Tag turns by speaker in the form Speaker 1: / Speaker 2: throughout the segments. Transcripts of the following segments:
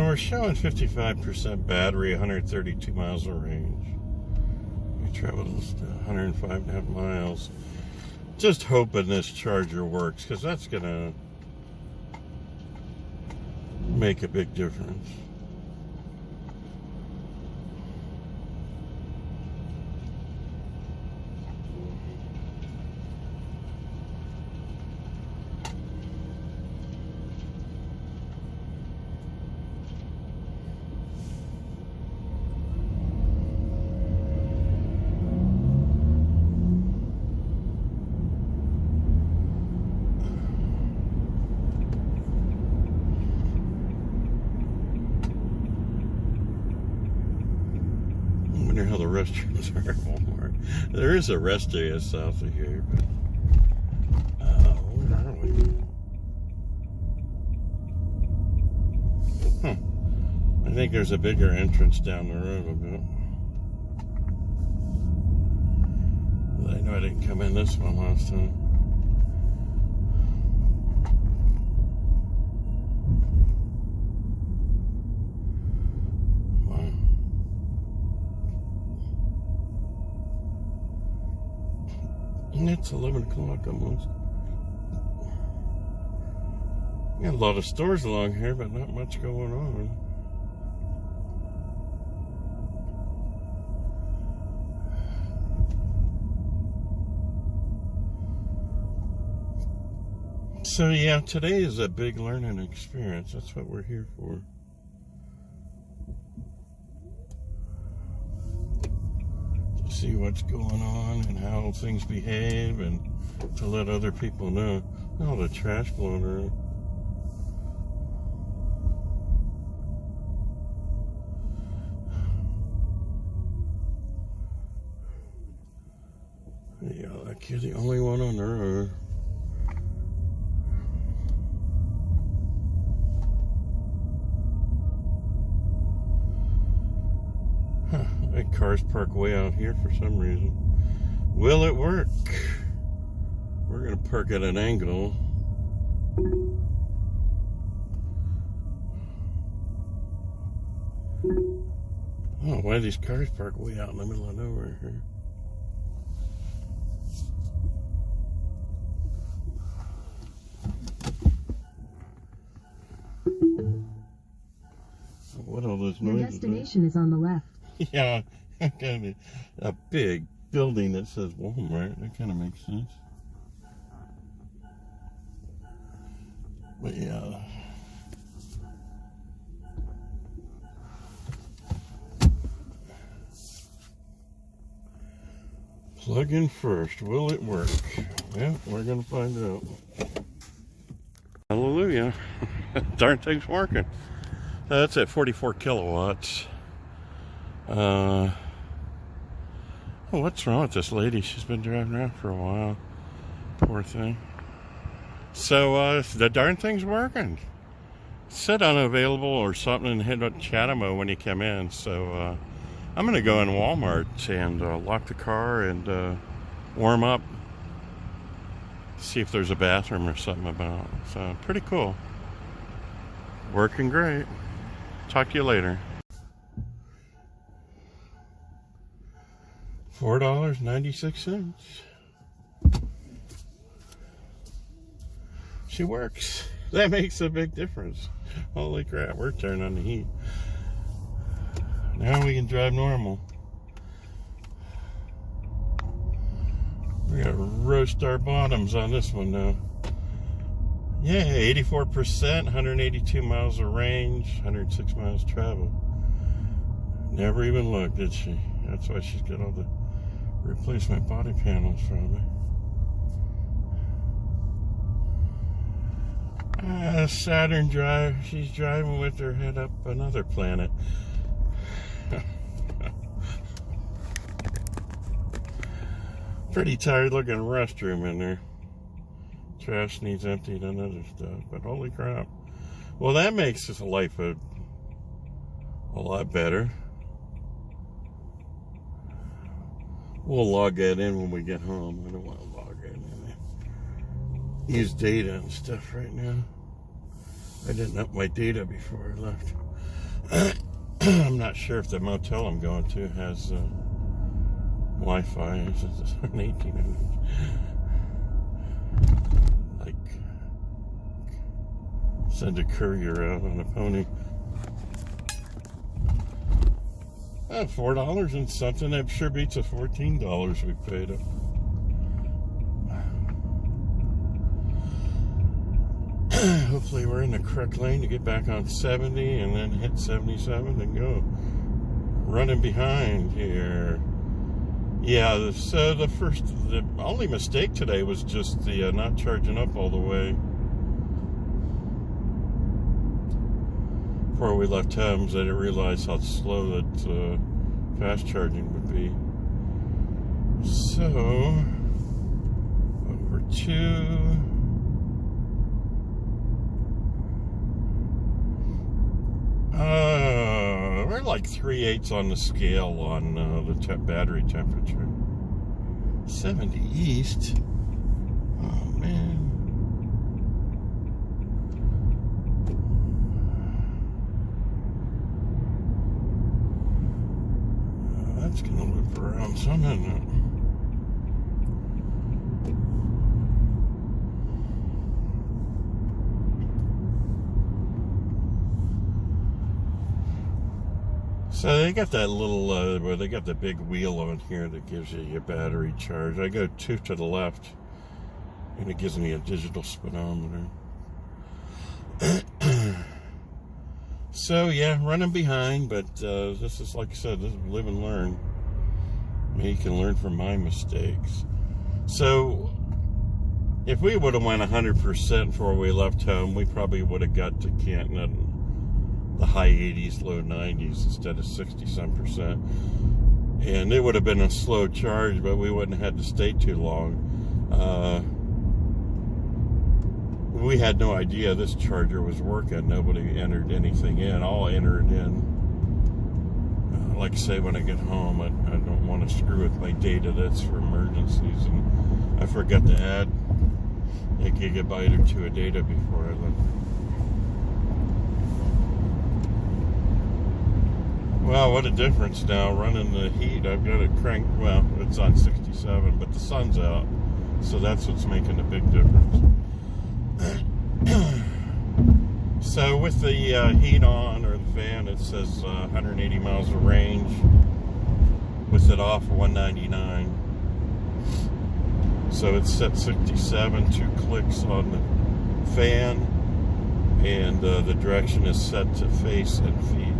Speaker 1: we're showing 55% battery, 132 miles of range. We traveled 105.5 miles. Just hoping this charger works, because that's going to make a big difference. I wonder how the restrooms are at Walmart. There is a rest area south of here, but where are we? I think there's a bigger entrance down the road a bit. I know I didn't come in this one last time. It's 11 o'clock almost. Got a lot of stores along here, but not much going on. So yeah, today is a big learning experience. That's what we're here for. See what's going on and how things behave, and to let other people know. Oh, the trash blowing around. Yeah, like you're the only one on the road. That car's parked way out here for some reason. Will it work? We're going to park at an angle. Oh, why are these cars parked way out in the middle of nowhere here? What all those noises?
Speaker 2: Your destination is on the left.
Speaker 1: Yeah, kind of a big building that says Walmart. That kind of makes sense. But yeah. Plug in first. Will it work? Yeah, we're going to find out. Hallelujah. Darn thing's working. That's at 44 kilowatts. Oh, what's wrong with this lady? She's been driving around for a while. Poor thing. So, the darn thing's working. It said unavailable or something and hit Chathamo when you come in. So, I'm going to go in Walmart and lock the car and warm up. See if there's a bathroom or something about. So, pretty cool. Working great. Talk to you later. $4.96. She works. That makes a big difference. Holy crap, we're turning on the heat. Now we can drive normal. We gotta roast our bottoms on this one now. Yeah, 84%, 182 miles of range, 106 miles traveled. Never even looked, did she? That's why she's got all the replacement body panels from me. Saturn drive. She's driving with her head up another planet. Pretty tired looking restroom in there. Trash needs emptied and other stuff, but holy crap. Well, that makes this life a lot better. We'll log that in when we get home. I don't want to log that in. Use data and stuff right now. I didn't up my data before I left. I'm not sure if the motel I'm going to has Wi-Fi. It's an 1800. Like, send a courier out on a pony. $4 and something. That sure beats the $14 we paid him. Hopefully we're in the correct lane to get back on 70 and then hit 77 and go. Running behind here. Yeah, so the only mistake today was just the not charging up all the way before we left home. I didn't realize how slow that fast charging would be. So, over to... we're like 3/8 on the scale on the battery temperature. 70 east. Oh man. That's gonna loop around some, isn't it? So they got that little, where they got the big wheel on here that gives you your battery charge. I go 2 to the left, and it gives me a digital speedometer. So yeah, running behind, but this is, like I said, this is live and learn. You can learn from my mistakes. So if we would have went 100% before we left home, we probably would have got to Canton at the high 80s, low 90s instead of 60-some%. And it would have been a slow charge, but we wouldn't have had to stay too long. We had no idea this charger was working. Nobody entered anything in. All entered in. Like I say, when I get home, I don't want to screw with my data. That's for emergencies. And I forgot to add a gigabyte or 2 of data before I left. Wow, what a difference now running the heat. I've got it cranked, well, it's on 67, but the sun's out. So that's what's making a big difference. So with the heat on, or the fan, it says 180 miles of range. With it off, 199. So it's set 67, 2 clicks on the fan, and the direction is set to face and feet.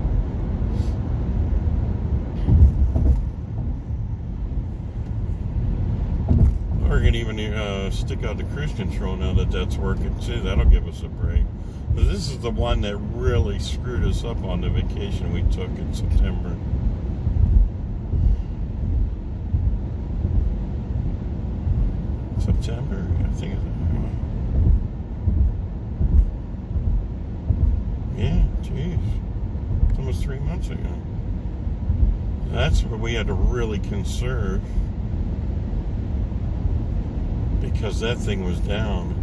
Speaker 1: We're going to even stick out the cruise control now that that's working too. That'll give us a break. But this is the one that really screwed us up on the vacation we took in September. September? I think it's... Yeah, jeez. It's almost 3 months ago. That's where we had to really conserve, because that thing was down.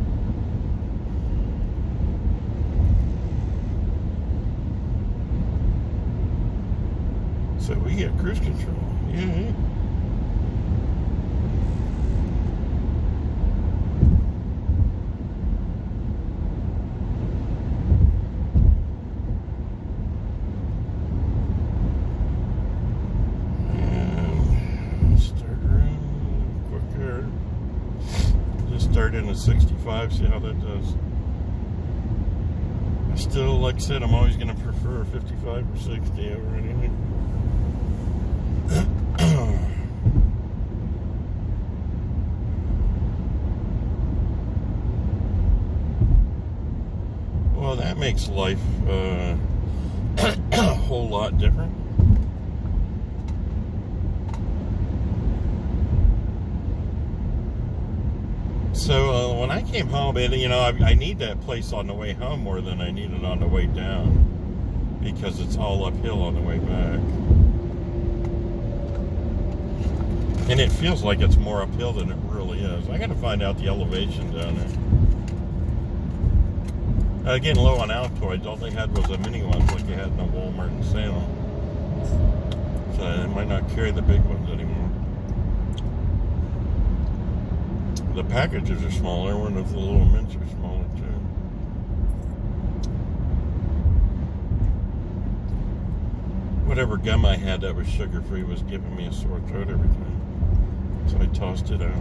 Speaker 1: So we get cruise control. Yeah. And start around quicker. Just start in at 65, see how that does. I still, like I said, I'm always going to prefer 55 or 60 over anything. Well, that makes life a whole lot different. So when I came home, and you know, I need that place on the way home more than I need it on the way down, because it's all uphill on the way back. And it feels like it's more uphill than it really is. I got to find out the elevation down there. Getting low on Altoids. All they had was the mini ones like you had in the Walmart and Salem. So they might not carry the big ones anymore. The packages are smaller. One of the little mints are smaller too. Whatever gum I had that was sugar-free was giving me a sore throat every time. So I tossed it out.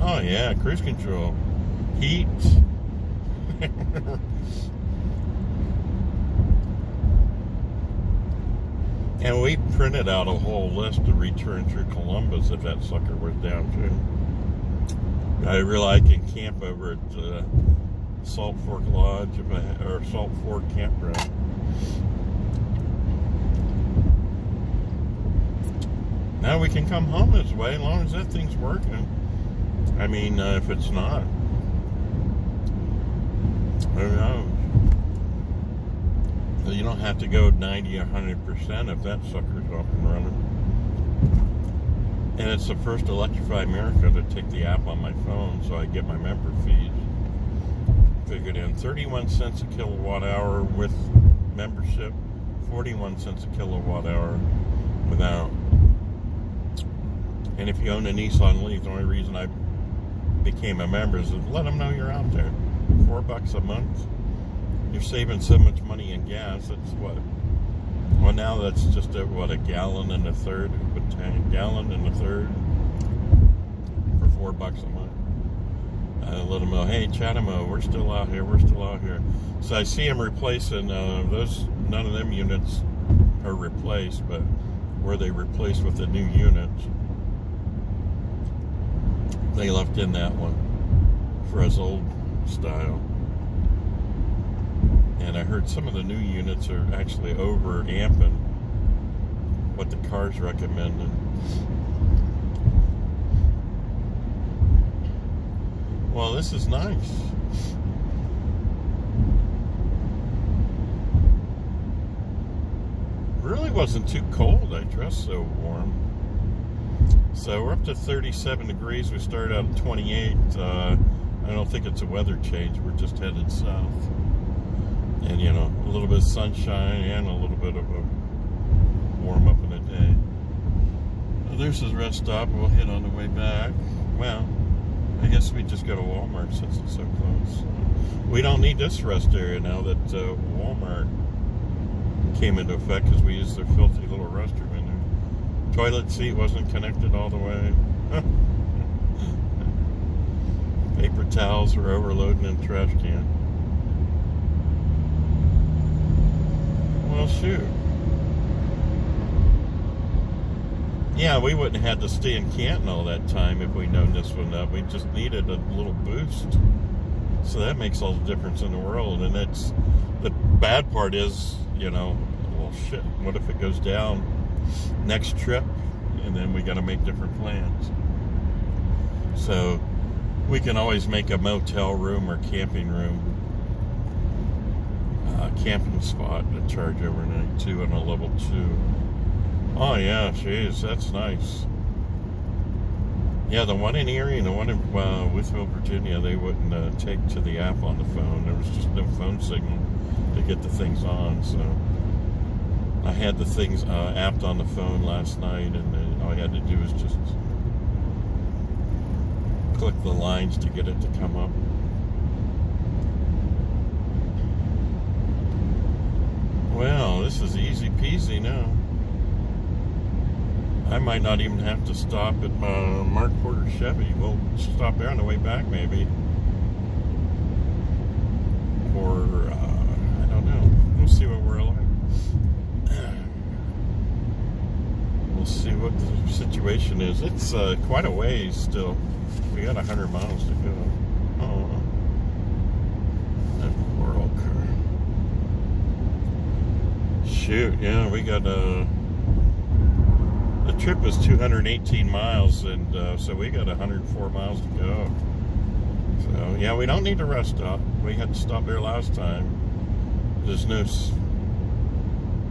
Speaker 1: Oh yeah, cruise control. Heat. And we printed out a whole list to return through Columbus if that sucker was down too. I realize I can camp over at Salt Fork Lodge or Salt Fork Campground. Now we can come home this way as long as that thing's working. I mean, if it's not, who knows? You don't have to go 90 or 100% if that sucker's up and running. And it's the first Electrify America to take the app on my phone, so I get my member fees figured in. 31 cents a kilowatt hour with membership, 41 cents a kilowatt hour without. And if you own a Nissan Leaf, the only reason I became a member is to let them know you're out there. $4 a month. You're saving so much money in gas. It's what? Well, now that's just a gallon and a third of a tank. Gallon and a third for $4 a month. I let them know, hey, Chathamo, we're still out here. We're still out here. So I see them replacing those. None of them units are replaced, but where they replaced with the new units, they left in that one for us old style. And I heard some of the new units are actually over amping what the car's recommending. Well, this is nice. Really wasn't too cold. I dressed so warm. So we're up to 37 degrees. We started out at 28. I don't think it's a weather change. We're just headed south. And, you know, a little bit of sunshine and a little bit of a warm up in the day. Well, there's his rest stop. We'll hit on the way back. Well, I guess we just go to Walmart since it's so close. We don't need this rest area now that Walmart came into effect because we used their filthy little restroom in there. Toilet seat wasn't connected all the way. Paper towels were overloading in the trash can. Well, shoot. Yeah, we wouldn't have had to stay in Canton all that time if we'd known this one up. We just needed a little boost. So that makes all the difference in the world. And that's the bad part is, you know, well, shit, what if it goes down next trip? And then we got to make different plans. So we can always make a motel room or camping room. Camping spot to charge overnight too on a level 2. Oh yeah, jeez, that's nice. Yeah, the one in Erie and the one in Withville, Virginia, they wouldn't take to the app on the phone. There was just no phone signal to get the things on. So I had the things apped on the phone last night, and all I had to do was just click the lines to get it to come up. Well, this is easy peasy now. I might not even have to stop at Mark Porter Chevy. We'll stop there on the way back, maybe. Or, I don't know. We'll see what we're like. We'll see what the situation is. It's quite a ways still. We got 100 miles to go. Oh, that poor old car. Shoot, yeah, we got the trip was 218 miles, and so we got 104 miles to go. So yeah, we don't need a rest stop. We had to stop there last time. There's no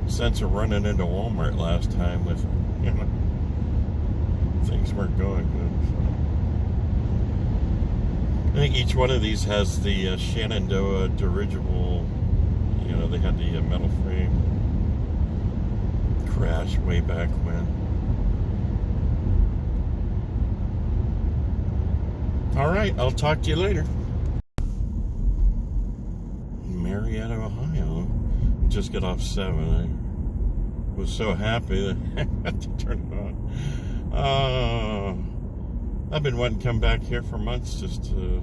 Speaker 1: sense of running into Walmart last time with, you know, things weren't going good. I think each one of these has the Shenandoah dirigible. You know, they had the metal frame crash way back when. All right, I'll talk to you later. Marietta, Ohio. We just got off 7. I was so happy that I had to turn it on. I've been wanting to come back here for months just to...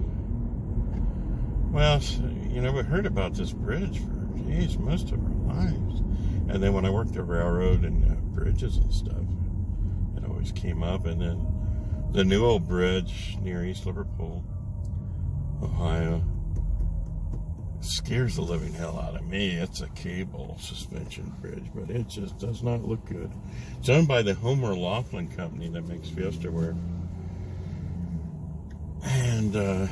Speaker 1: Well, you know, we heard about this bridge for, geez, most of our lives. And then when I worked the railroad and bridges and stuff, it always came up. And then the new old bridge near East Liverpool, Ohio, scares the living hell out of me. It's a cable suspension bridge, but it just does not look good. It's owned by the Homer Laughlin company that makes Fiesta wear. And, I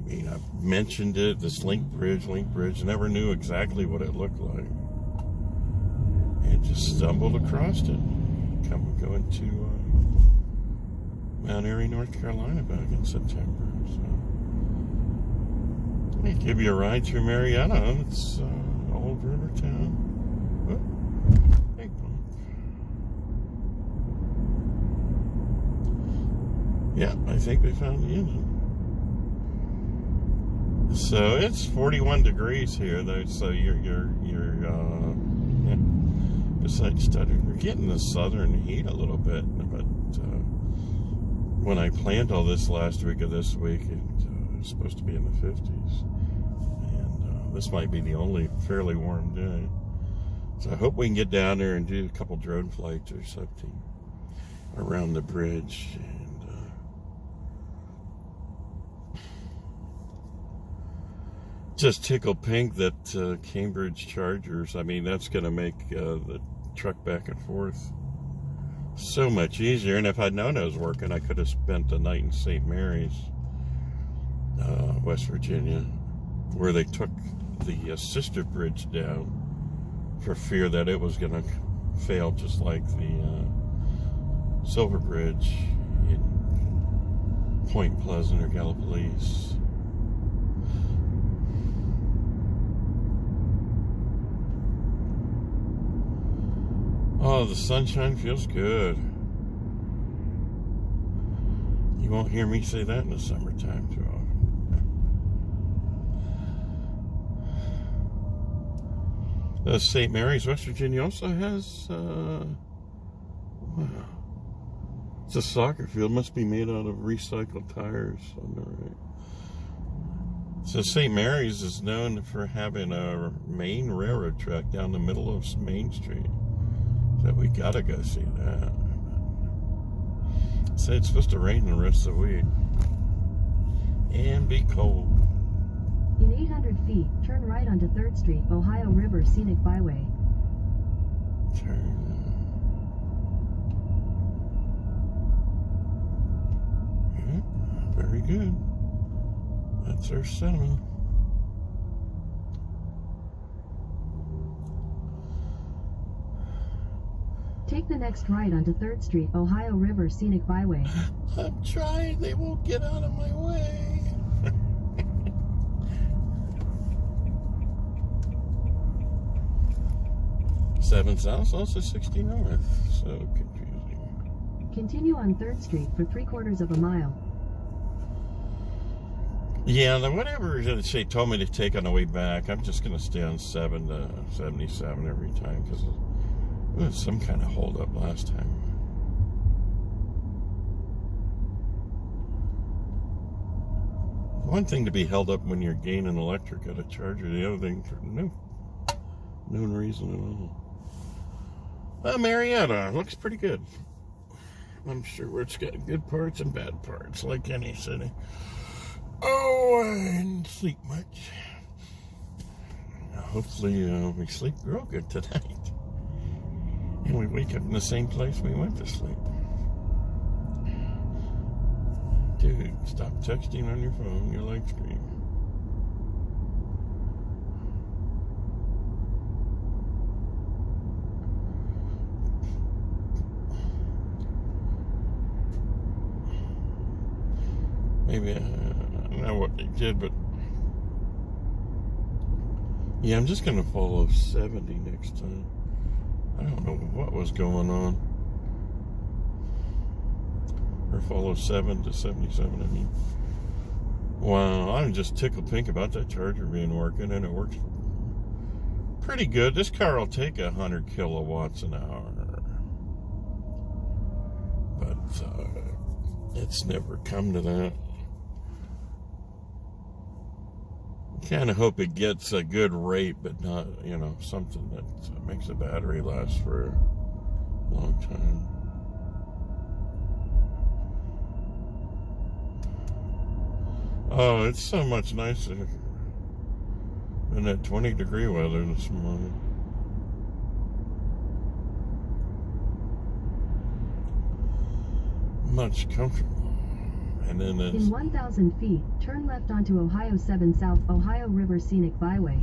Speaker 1: mean, I've mentioned it, this Link Bridge, never knew exactly what it looked like. And just stumbled across it. Going to Mount Airy, North Carolina back in September. So, I give you a ride through Marietta. It's old river town. Oh, big bump. Yeah, I think we found the engine. So it's 41 degrees here, though. So you're yeah, besides stuttering, we're getting the southern heat a little bit. But when I planned all this last week of this week, it was supposed to be in the 50s, and this might be the only fairly warm day. So I hope we can get down there and do a couple drone flights or something around the bridge. Just tickled pink that Cambridge Chargers, I mean, that's going to make the truck back and forth so much easier. And if I'd known it was working, I could have spent the night in St. Mary's, West Virginia, where they took the sister bridge down for fear that it was going to fail just like the Silver Bridge in Point Pleasant or Gallipolis. Oh, the sunshine feels good. You won't hear me say that in the summertime too often. St. Mary's, West Virginia also has, wow. It's a soccer field. Must be made out of recycled tires on the right. So St. Mary's is known for having a main railroad track down the middle of Main Street. So we gotta go see that. Say it's supposed to rain the rest of the week. And be cold.
Speaker 2: In 800 feet, turn right onto 3rd Street, Ohio River Scenic Byway.
Speaker 1: Turn. Yeah, very good. That's our 7.
Speaker 2: Take the next right onto 3rd Street, Ohio River Scenic Byway.
Speaker 1: I'm trying, they won't get out of my way. Seven South, also 60 North. So confusing.
Speaker 2: Continue on 3rd Street for 3/4 of a mile.
Speaker 1: Yeah, whatever they told me to take on the way back, I'm just going to stay on 7 to 77 every time because there was some kind of hold up last time. One thing to be held up when you're gaining electric at a charger, the other thing for no reason at all. Well, Marietta looks pretty good. I'm sure it's got good parts and bad parts, like any city. Oh, I didn't sleep much. Hopefully we sleep real good tonight. And we wake up in the same place we went to sleep. Dude, stop texting on your phone, your light screen. Maybe, I don't know what they did, but yeah, I'm just going to follow 70 next time. I don't know what was going on. Or follow 7 to 77, I mean. Wow, I'm just tickled pink about that charger being working, and it works pretty good. This car will take 100 kilowatts an hour. But it's never come to that. Kind of hope it gets a good rate, but not, you know, something that makes the battery last for a long time. Oh, it's so much nicer than that 20-degree weather this morning. Much comfortable. And then it's...
Speaker 2: In 1,000 feet, turn left onto Ohio 7 South Ohio River Scenic Byway.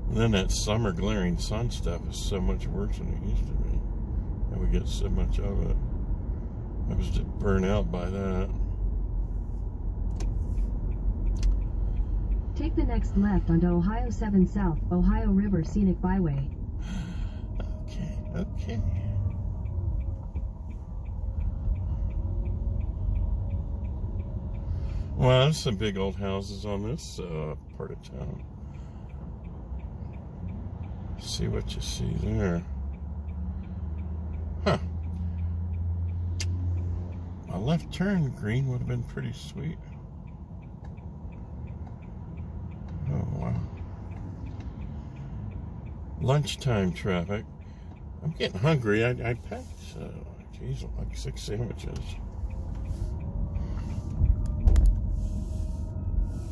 Speaker 1: And then that summer glaring sun stuff is so much worse than it used to be. And we get so much of it. I was just burnt out by that.
Speaker 2: Take the next left onto Ohio 7 South Ohio River Scenic Byway.
Speaker 1: Okay. Well, there's some big old houses on this part of town. See what you see there. Huh. A left turn green would have been pretty sweet. Oh, wow. Lunchtime traffic. I'm getting hungry. I packed, geez, like 6 sandwiches.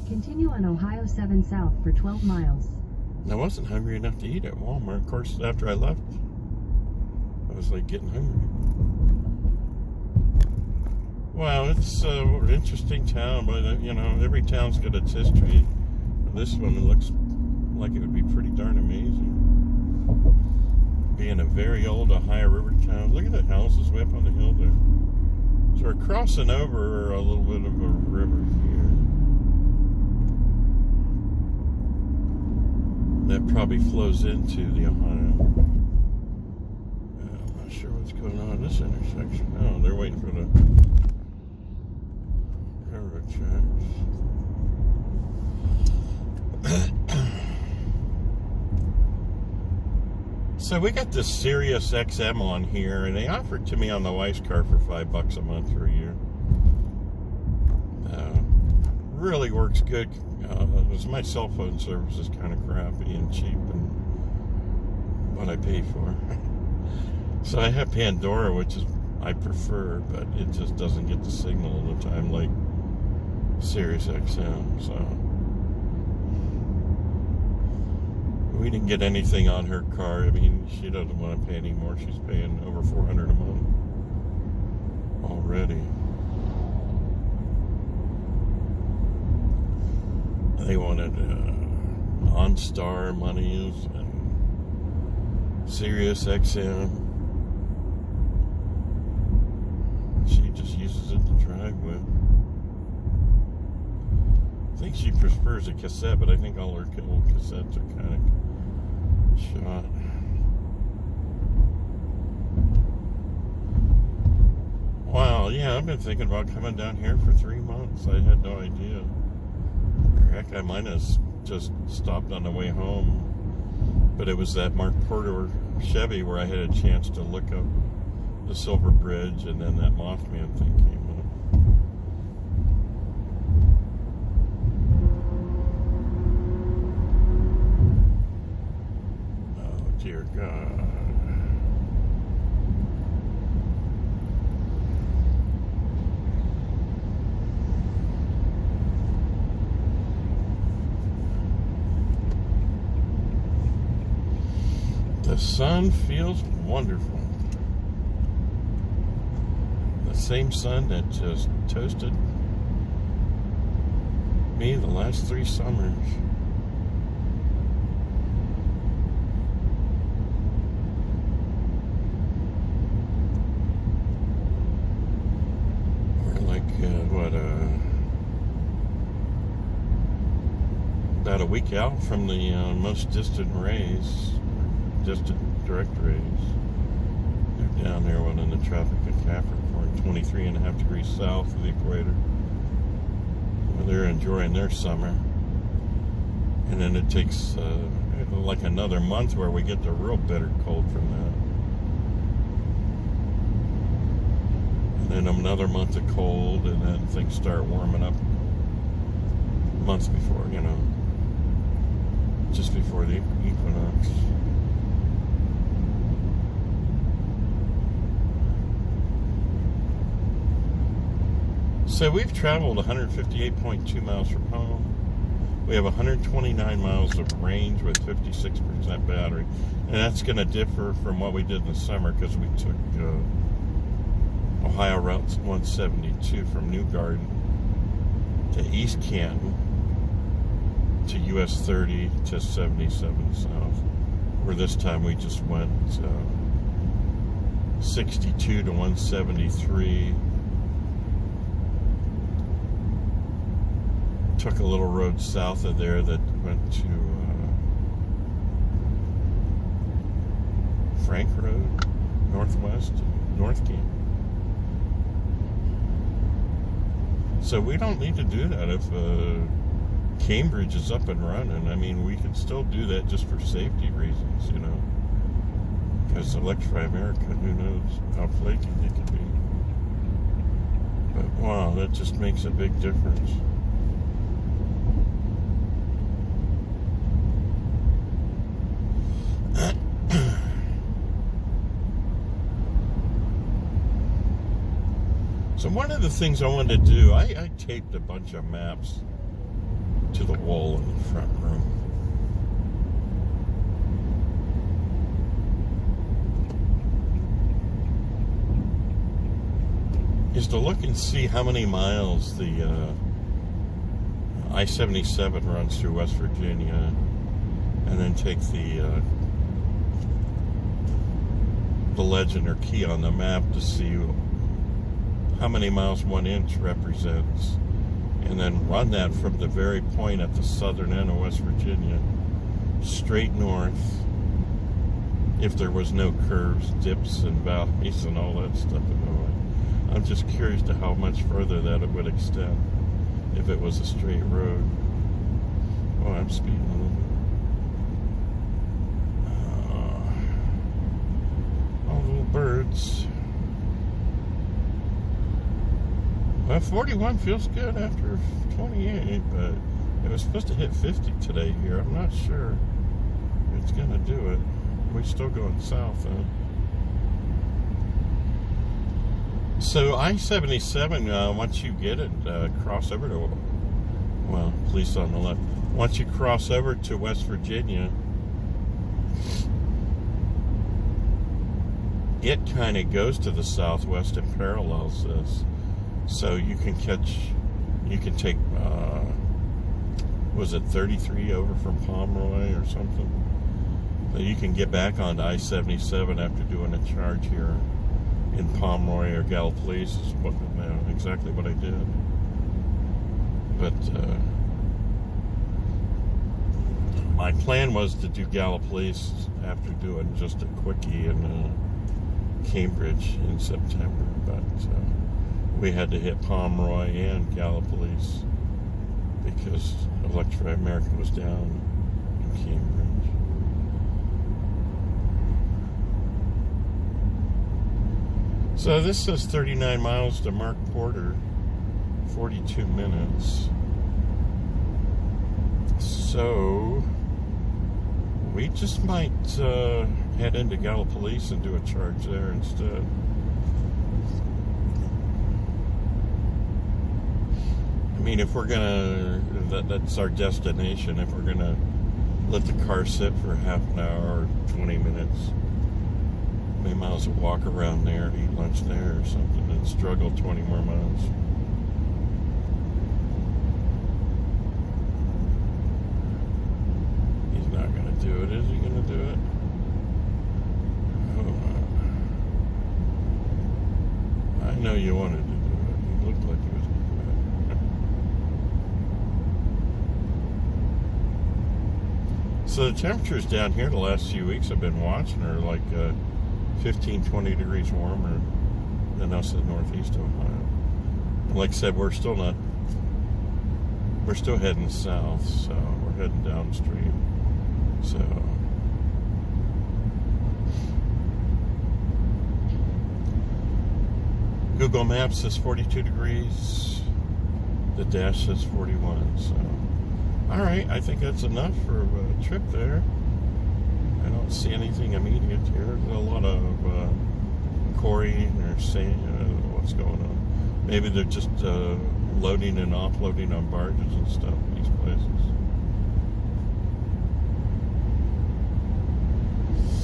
Speaker 2: Continue on Ohio 7 South for 12 miles.
Speaker 1: I wasn't hungry enough to eat at Walmart. Of course, after I left, I was like getting hungry. Wow, it's an interesting town, but you know, every town's got its history. This one looks like it would be pretty darn amazing. Being a very old Ohio River town. Look at the houses way up on the hill there. So we're crossing over a little bit of a river here. That probably flows into the Ohio. I'm not sure what's going on in this intersection. Oh, they're waiting for the railroad tracks. So we got this Sirius XM on here, and they offered to me on the wife's car for $5 a month for a year. Really works good. My cell phone service is kind of crappy and cheap, and what I pay for. So I have Pandora, which is I prefer, but it just doesn't get the signal all the time like Sirius XM. So we didn't get anything on her car. I mean, she doesn't want to pay anymore. She's paying over $400 a month already. They wanted OnStar monies and Sirius XM. She just uses it to drive with. I think she prefers a cassette, but I think all her old cassettes are kind of shot. Wow, yeah, I've been thinking about coming down here for 3 months. I had no idea. Heck, I might have just stopped on the way home. But it was that Mark Porter Chevy where I had a chance to look up the Silver Bridge, and then that Mothman thing came up. Oh, dear God. The sun feels wonderful. The same sun that just toasted me the last 3 summers. We're like about a week out from the most distant rays, distant direct rays. They're down there in the Tropic of Capricorn, 23.5 degrees south of the equator. Well, they're enjoying their summer. And then it takes like another month where we get the real bitter cold from that. And then another month of cold, and then things start warming up months before, just before the equinox. So we've traveled 158.2 miles from home. We have 129 miles of range with 56% battery. And that's going to differ from what we did in the summer because we took Ohio Route 172 from New Garden to East Canton to US 30 to 77 south. Where this time we just went 62 to 173. Took a little road south of there that went to Frank Road, northwest, North Canton. So we don't need to do that if Cambridge is up and running. I mean, we could still do that just for safety reasons, because Electrify America, who knows how flaky they could be. But wow, that just makes a big difference. So one of the things I wanted to do, I taped a bunch of maps to the wall in the front room. Is to look and see how many miles the I-77 runs through West Virginia, and then take the legend or key on the map to see how many miles 1 inch represents, and then run that from the very point at the southern end of West Virginia straight north, if there was no curves, dips, and valleys and all that stuff in the way. I'm just curious to how much further that it would extend if it was a straight road. Oh, I'm speeding a little bit. All little birds. Well, 41 feels good after 28, but it was supposed to hit 50 today here. I'm not sure it's going to do it. We're still going south, though. So I-77, once you get it, cross over to, well, police on the left. Once you cross over to West Virginia, it kind of goes to the southwest and parallels this. So you can take, was it 33 over from Pomeroy or something? But you can get back onto I-77 after doing a charge here in Pomeroy or Gallipolis is exactly what I did. But my plan was to do Gallipolis after doing just a quickie in Cambridge in September, but we had to hit Pomeroy and Gallipolis because Electrify America was down in Cambridge. So this says 39 miles to Mark Porter, 42 minutes. So we just might head into Gallipolis and do a charge there instead. I mean, if we're gonna, that's our destination. If we're gonna let the car sit for half an hour or 20 minutes, we might as well walk around there, eat lunch there or something, and struggle 20 more miles. He's not gonna do it, is he gonna do it? Oh, I know you wanted to do it. He looked like he was. So the temperatures down here the last few weeks I've been watching are like 15, 20 degrees warmer than us in northeast Ohio. Like I said, we're still heading south, so we're heading downstream. So Google Maps says 42 degrees. The dash says 41. So, all right, I think that's enough for a trip there. I don't see anything immediate here. There's a lot of quarrying or sand. I don't know what's going on. Maybe they're just loading and offloading on barges and stuff in these places.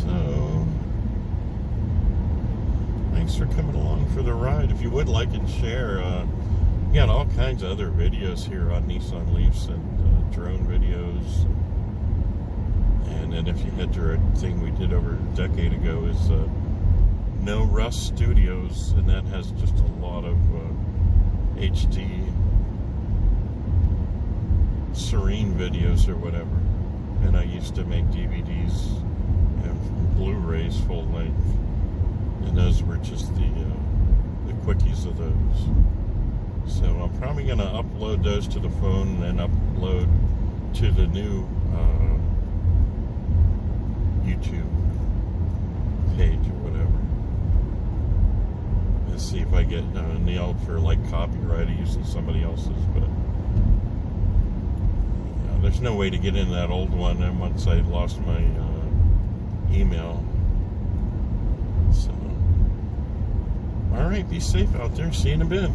Speaker 1: So, thanks for coming along for the ride. If you would like and share, we got all kinds of other videos here on Nissan Leafs and drone videos. And then if you head to a thing we did over a decade ago is No Rust Studios, and that has just a lot of HD serene videos or whatever. And I used to make DVDs and Blu-rays full length, and those were just the quickies of those. So I'm probably going to upload those to the phone and then upload to the new YouTube page or whatever. Let's see if I get nailed for like copyright using somebody else's, but there's no way to get in that old one. And once I lost my email, so all right, be safe out there. See you in a bit.